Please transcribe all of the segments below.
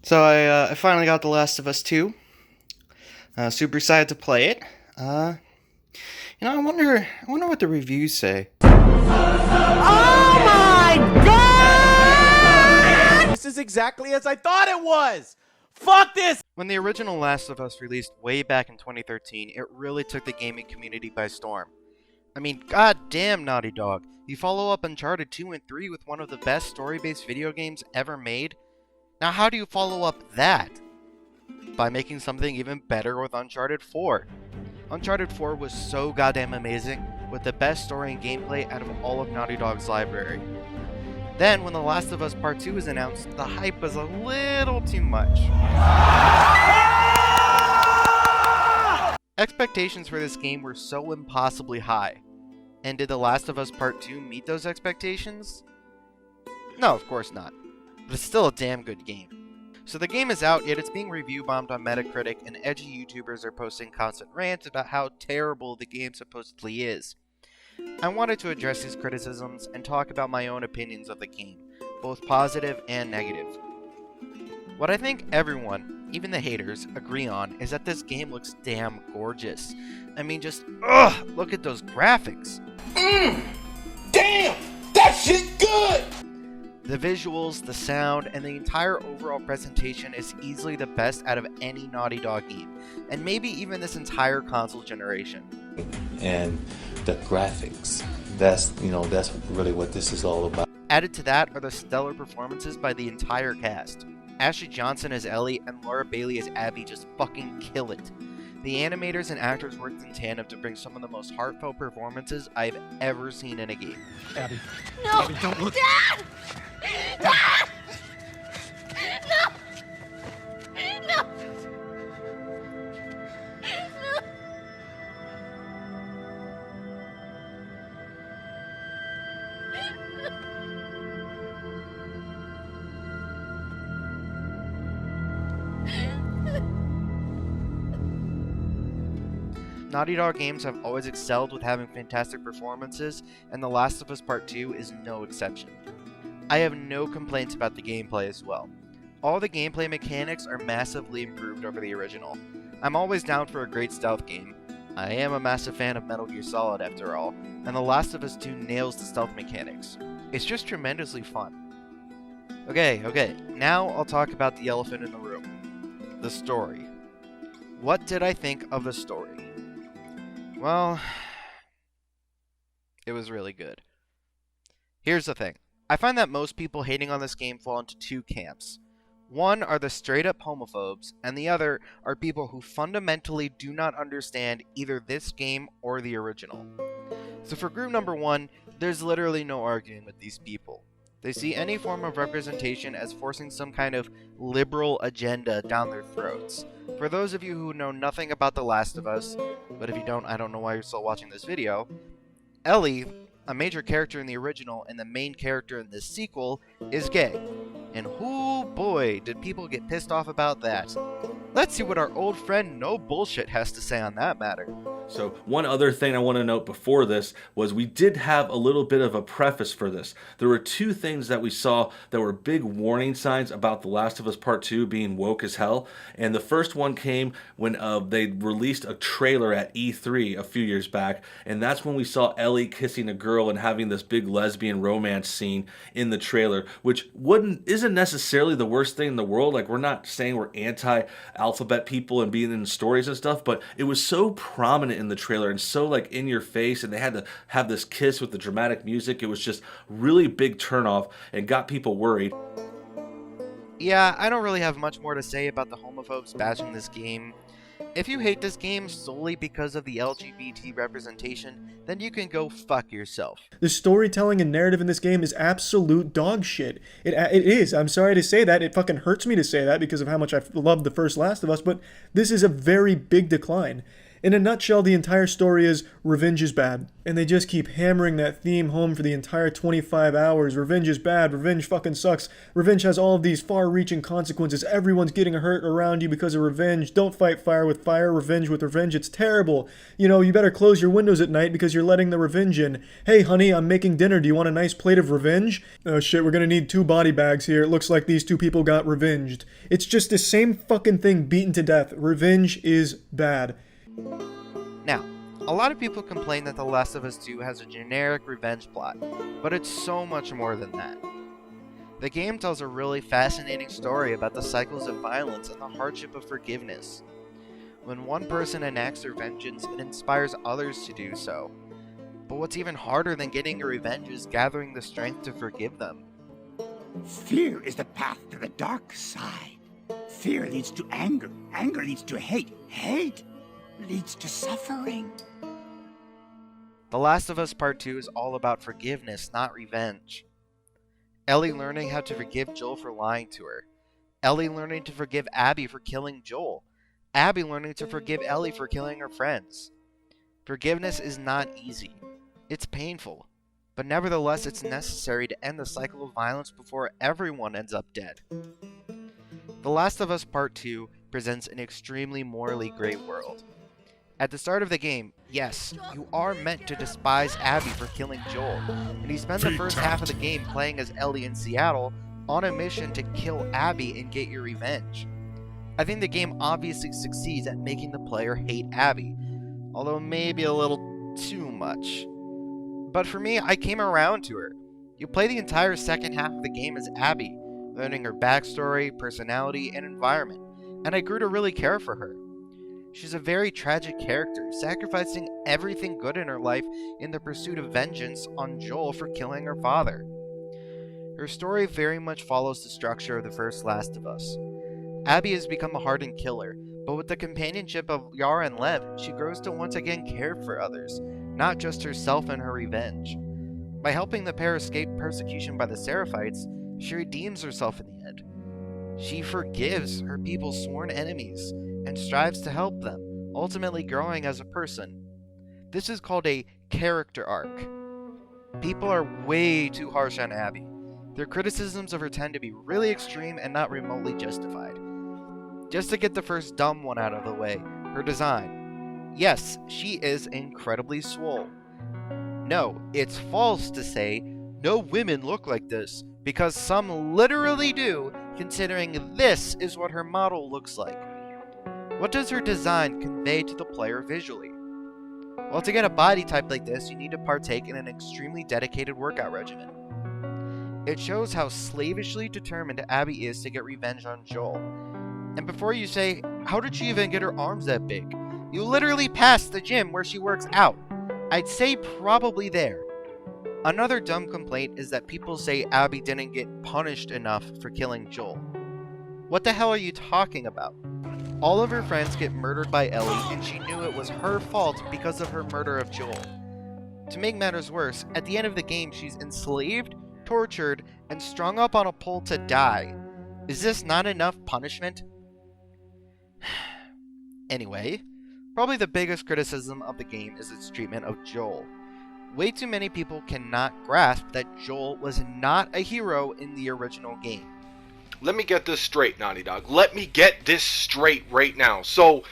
So I finally got The Last of Us 2. Super excited to play it. I wonder what the reviews say. Oh my god! This is exactly as I thought it was! Fuck this! When the original Last of Us released way back in 2013, it really took the gaming community by storm. I mean, goddamn Naughty Dog. You follow up Uncharted 2 and 3 with one of the best story-based video games ever made? Now how do you follow up that? By making something even better with Uncharted 4. Uncharted 4 was so goddamn amazing, with the best story and gameplay out of all of Naughty Dog's library. Then, when The Last of Us Part 2 was announced, the hype was a little too much. Expectations for this game were so impossibly high. And did The Last of Us Part 2 meet those expectations? No, of course not. But it's still a damn good game. So the game is out, yet it's being review bombed on Metacritic, and edgy YouTubers are posting constant rants about how terrible the game supposedly is. I wanted to address these criticisms and talk about my own opinions of the game, both positive and negative. What I think everyone, even the haters, agree on is that this game looks damn gorgeous. I mean, just, ugh, look at those graphics. Damn! That shit good! The visuals, the sound, and the entire overall presentation is easily the best out of any Naughty Dog game, and maybe even this entire console generation. And the graphics, that's really what this is all about. Added to that are the stellar performances by the entire cast. Ashley Johnson as Ellie and Laura Bailey as Abby just fucking kill it. The animators and actors worked in tandem to bring some of the most heartfelt performances I've ever seen in a game. Abby. No! Abby, don't look. Dad! Dad! No! No! No! Naughty Dog games have always excelled with having fantastic performances, and The Last of Us Part 2 is no exception. I have no complaints about the gameplay as well. All the gameplay mechanics are massively improved over the original. I'm always down for a great stealth game. I am a massive fan of Metal Gear Solid after all, and The Last of Us 2 nails the stealth mechanics. It's just tremendously fun. Okay, now I'll talk about the elephant in the room. The story. What did I think of the story? Well, it was really good. Here's the thing. I find that most people hating on this game fall into two camps. One are the straight-up homophobes, and the other are people who fundamentally do not understand either this game or the original. So for group number one, there's literally no arguing with these people. They see any form of representation as forcing some kind of liberal agenda down their throats. For those of you who know nothing about The Last of Us, but if you don't, I don't know why you're still watching this video, Ellie, a major character in the original and the main character in this sequel, is gay. And whoo boy, did people get pissed off about that. Let's see what our old friend No Bullshit has to say on that matter. So one other thing I want to note before this was we did have a little bit of a preface for this. There were two things that we saw that were big warning signs about The Last of Us Part 2 being woke as hell. And the first one came when they released a trailer at E3 a few years back. And that's when we saw Ellie kissing a girl and having this big lesbian romance scene in the trailer, which isn't necessarily the worst thing in the world. Like, we're not saying we're anti-alphabet people and being in stories and stuff, but it was so prominent in the trailer and so like in your face, and they had to have this kiss with the dramatic music. It was just really big turnoff and got people worried. Yeah, I don't really have much more to say about the homophobes bashing this game. If you hate this game solely because of the LGBT representation, then you can go fuck yourself. The storytelling and narrative in this game is absolute dog shit. It is. I'm sorry to say that. It fucking hurts me to say that because of how much I loved the first Last of Us, but this is a very big decline. In a nutshell, the entire story is revenge is bad. And they just keep hammering that theme home for the entire 25 hours. Revenge is bad. Revenge fucking sucks. Revenge has all of these far-reaching consequences. Everyone's getting hurt around you because of revenge. Don't fight fire with fire. Revenge with revenge. It's terrible. You know, you better close your windows at night because you're letting the revenge in. Hey, honey, I'm making dinner. Do you want a nice plate of revenge? Oh shit, we're gonna need 2 body bags here. It looks like these 2 people got revenged. It's just the same fucking thing beaten to death. Revenge is bad. Now, a lot of people complain that The Last of Us 2 has a generic revenge plot, but it's so much more than that. The game tells a really fascinating story about the cycles of violence and the hardship of forgiveness. When one person enacts their vengeance, it inspires others to do so. But what's even harder than getting a revenge is gathering the strength to forgive them. Fear is the path to the dark side. Fear leads to anger. Anger leads to hate. Hate leads to suffering. The Last of Us Part 2 is all about forgiveness, not revenge. Ellie learning how to forgive Joel for lying to her. Ellie learning to forgive Abby for killing Joel. Abby learning to forgive Ellie for killing her friends. Forgiveness is not easy. It's painful. But nevertheless, it's necessary to end the cycle of violence before everyone ends up dead. The Last of Us Part 2 presents an extremely morally gray world. At the start of the game, yes, you are meant to despise Abby for killing Joel, and you spend the first half of the game playing as Ellie in Seattle on a mission to kill Abby and get your revenge. I think the game obviously succeeds at making the player hate Abby, although maybe a little too much. But for me, I came around to her. You play the entire second half of the game as Abby, learning her backstory, personality, and environment, and I grew to really care for her. She's a very tragic character, sacrificing everything good in her life in the pursuit of vengeance on Joel for killing her father. Her story very much follows the structure of the first Last of Us. Abby has become a hardened killer, but with the companionship of Yara and Lev, she grows to once again care for others, not just herself and her revenge. By helping the pair escape persecution by the Seraphites, she redeems herself in the end. She forgives her people's sworn enemies and strives to help them, ultimately growing as a person. This is called a character arc. People are way too harsh on Abby. Their criticisms of her tend to be really extreme and not remotely justified. Just to get the first dumb one out of the way, her design. Yes, she is incredibly swole. No, it's false to say no women look like this, because some literally do, considering this is what her model looks like. What does her design convey to the player visually? Well, to get a body type like this, you need to partake in an extremely dedicated workout regimen. It shows how slavishly determined Abby is to get revenge on Joel. And before you say, how did she even get her arms that big? You literally passed the gym where she works out. I'd say probably there. Another dumb complaint is that people say Abby didn't get punished enough for killing Joel. What the hell are you talking about? All of her friends get murdered by Ellie, and she knew it was her fault because of her murder of Joel. To make matters worse, at the end of the game she's enslaved, tortured, and strung up on a pole to die. Is this not enough punishment? Anyway, probably the biggest criticism of the game is its treatment of Joel. Way too many people cannot grasp that Joel was not a hero in the original game. Let me get this straight, Naughty Dog. Let me get this straight right now. So,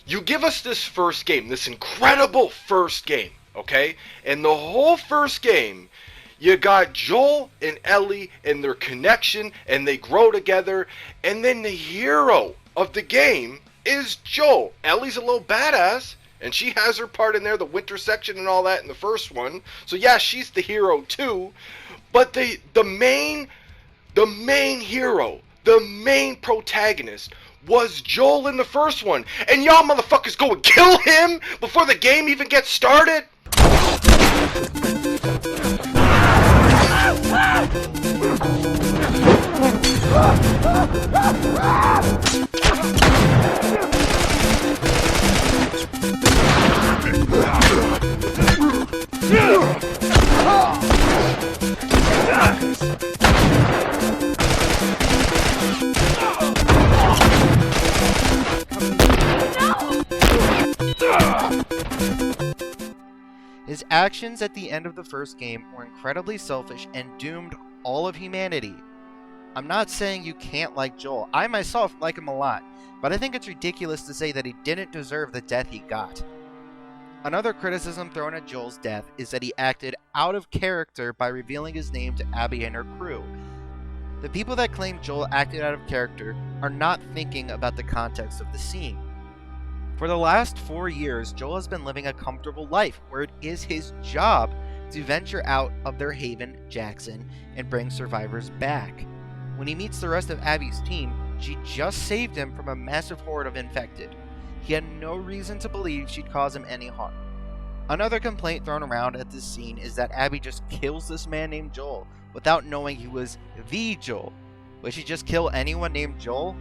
you give us this first game, this incredible first game, okay? And the whole first game, you got Joel and Ellie and their connection, and they grow together, and then the hero of the game is Joel. Ellie's a little badass, and she has her part in there, the winter section and all that in the first one. So yeah, she's the hero too. But the main hero, the main protagonist was Joel in the first one. And y'all motherfuckers go and kill him before the game even gets started? No! actions at the end of the first game were incredibly selfish and doomed all of humanity. I'm not saying you can't like Joel. I myself like him a lot, but I think it's ridiculous to say that he didn't deserve the death he got. Another criticism thrown at Joel's death is that he acted out of character by revealing his name to Abby and her crew. The people that claim Joel acted out of character are not thinking about the context of the scene. For the last 4 years, Joel has been living a comfortable life where it is his job to venture out of their haven, Jackson, and bring survivors back. When he meets the rest of Abby's team, she just saved him from a massive horde of infected. He had no reason to believe she'd cause him any harm. Another complaint thrown around at this scene is that Abby just kills this man named Joel without knowing he was the Joel. Would she just kill anyone named Joel?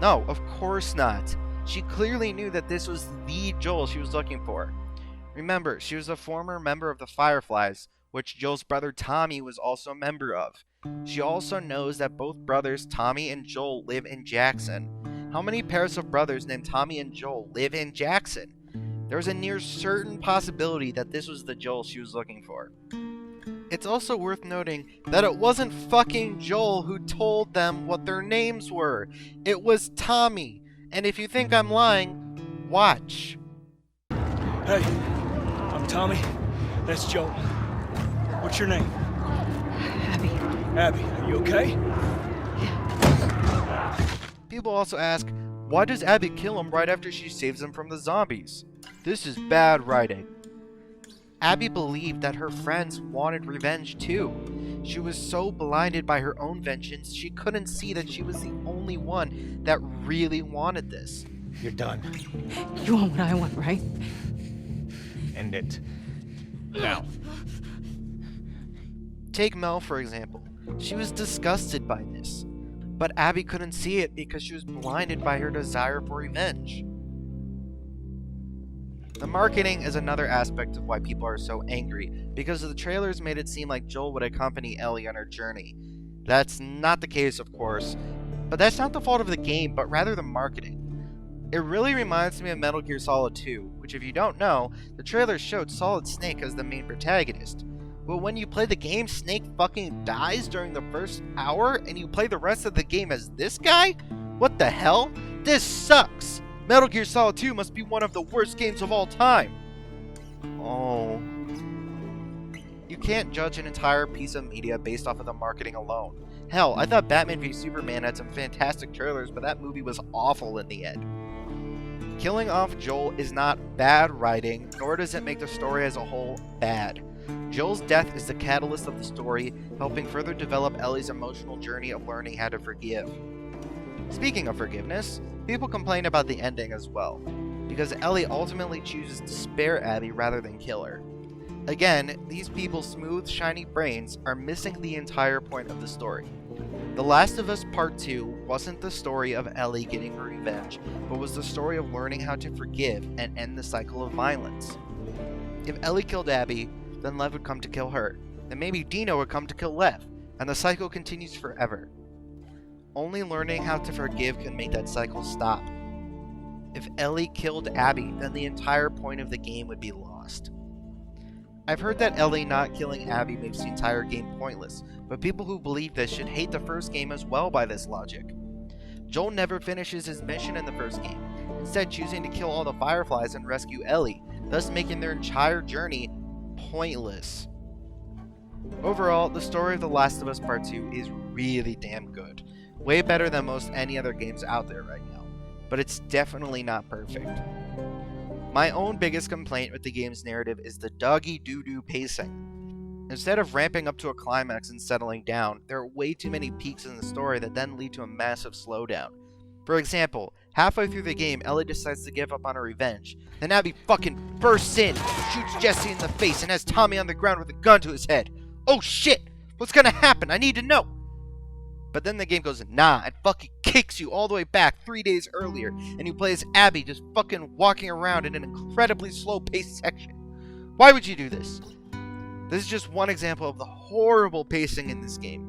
No, of course not. She clearly knew that this was the Joel she was looking for. Remember, she was a former member of the Fireflies, which Joel's brother Tommy was also a member of. She also knows that both brothers Tommy and Joel live in Jackson. How many pairs of brothers named Tommy and Joel live in Jackson? There was a near certain possibility that this was the Joel she was looking for. It's also worth noting that it wasn't fucking Joel who told them what their names were. It was Tommy. And if you think I'm lying, watch. Hey, I'm Tommy. That's Joel. What's your name? Abby. Abby, are you okay? People also ask, why does Abby kill him right after she saves him from the zombies? This is bad writing. Abby believed that her friends wanted revenge too. She was so blinded by her own vengeance, she couldn't see that she was the only one that really wanted this. You're done. You want what I want, right? End it. Now. Take Mel, for example. She was disgusted by this, but Abby couldn't see it because she was blinded by her desire for revenge. The marketing is another aspect of why people are so angry, because the trailers made it seem like Joel would accompany Ellie on her journey. That's not the case, of course, but that's not the fault of the game, but rather the marketing. It really reminds me of Metal Gear Solid 2, which if you don't know, the trailer showed Solid Snake as the main protagonist. But when you play the game, Snake fucking dies during the first hour, and you play the rest of the game as this guy? What the hell? This sucks! Metal Gear Solid 2 must be one of the worst games of all time! Oh. You can't judge an entire piece of media based off of the marketing alone. Hell, I thought Batman v Superman had some fantastic trailers, but that movie was awful in the end. Killing off Joel is not bad writing, nor does it make the story as a whole bad. Joel's death is the catalyst of the story, helping further develop Ellie's emotional journey of learning how to forgive. Speaking of forgiveness, people complain about the ending as well, because Ellie ultimately chooses to spare Abby rather than kill her. Again, these people's smooth, shiny brains are missing the entire point of the story. The Last of Us Part 2 wasn't the story of Ellie getting her revenge, but was the story of learning how to forgive and end the cycle of violence. If Ellie killed Abby, then Lev would come to kill her, then maybe Dino would come to kill Lev, and the cycle continues forever. Only learning how to forgive can make that cycle stop. If Ellie killed Abby, then the entire point of the game would be lost. I've heard that Ellie not killing Abby makes the entire game pointless, but people who believe this should hate the first game as well by this logic. Joel never finishes his mission in the first game, instead choosing to kill all the Fireflies and rescue Ellie, thus making their entire journey pointless. Overall, the story of The Last of Us Part 2 is really damn good. Way better than most any other games out there right now, but it's definitely not perfect. My own biggest complaint with the game's narrative is the doggy-doo-doo pacing. Instead of ramping up to a climax and settling down, there are way too many peaks in the story that then lead to a massive slowdown. For example, halfway through the game, Ellie decides to give up on her revenge. Then Abby fucking bursts in, shoots Jesse in the face, and has Tommy on the ground with a gun to his head. Oh shit! What's gonna happen? I need to know! But then the game goes, nah, and fucking kicks you all the way back 3 days earlier, and you play as Abby just fucking walking around in an incredibly slow-paced section. Why would you do this? This is just one example of the horrible pacing in this game.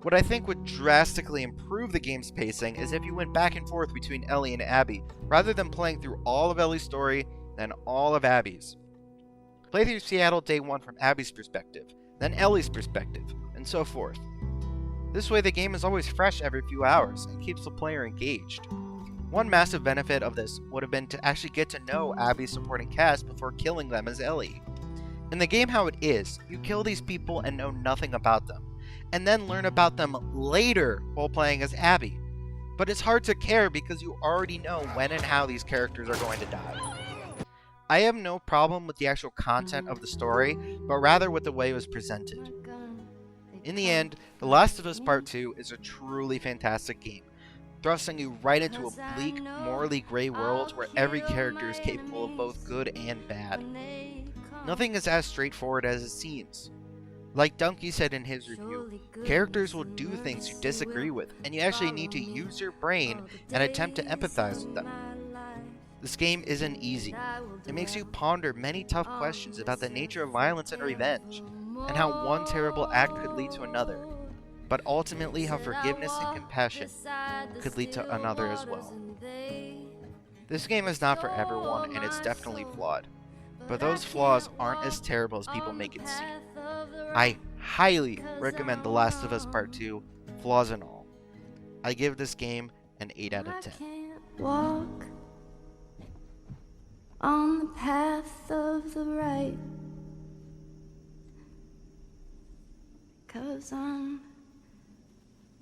What I think would drastically improve the game's pacing is if you went back and forth between Ellie and Abby, rather than playing through all of Ellie's story and all of Abby's. Play through Seattle Day 1 from Abby's perspective, then Ellie's perspective, and so forth. This way the game is always fresh every few hours and keeps the player engaged. One massive benefit of this would have been to actually get to know Abby's supporting cast before killing them as Ellie. In the game how it is, you kill these people and know nothing about them, and then learn about them later while playing as Abby. But it's hard to care because you already know when and how these characters are going to die. I have no problem with the actual content of the story, but rather with the way it was presented. In the end, The Last of Us Part 2 is a truly fantastic game, thrusting you right into a bleak, morally gray world where every character is capable of both good and bad. Nothing is as straightforward as it seems. Like Donkey said in his review, characters will do things you disagree with, and you actually need to use your brain and attempt to empathize with them. This game isn't easy. It makes you ponder many tough questions about the nature of violence and revenge, and how one terrible act could lead to another, but ultimately how forgiveness and compassion could lead to another as well. This game is not for everyone, and it's definitely flawed, but those flaws aren't as terrible as people make it seem. I highly recommend The Last of Us Part 2, flaws and all. I give this game an 8 out of 10. Walk on the path of the right, 'cause I'm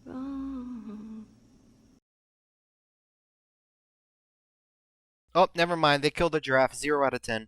wrong. Oh, never mind, they killed a giraffe, 0 out of 10.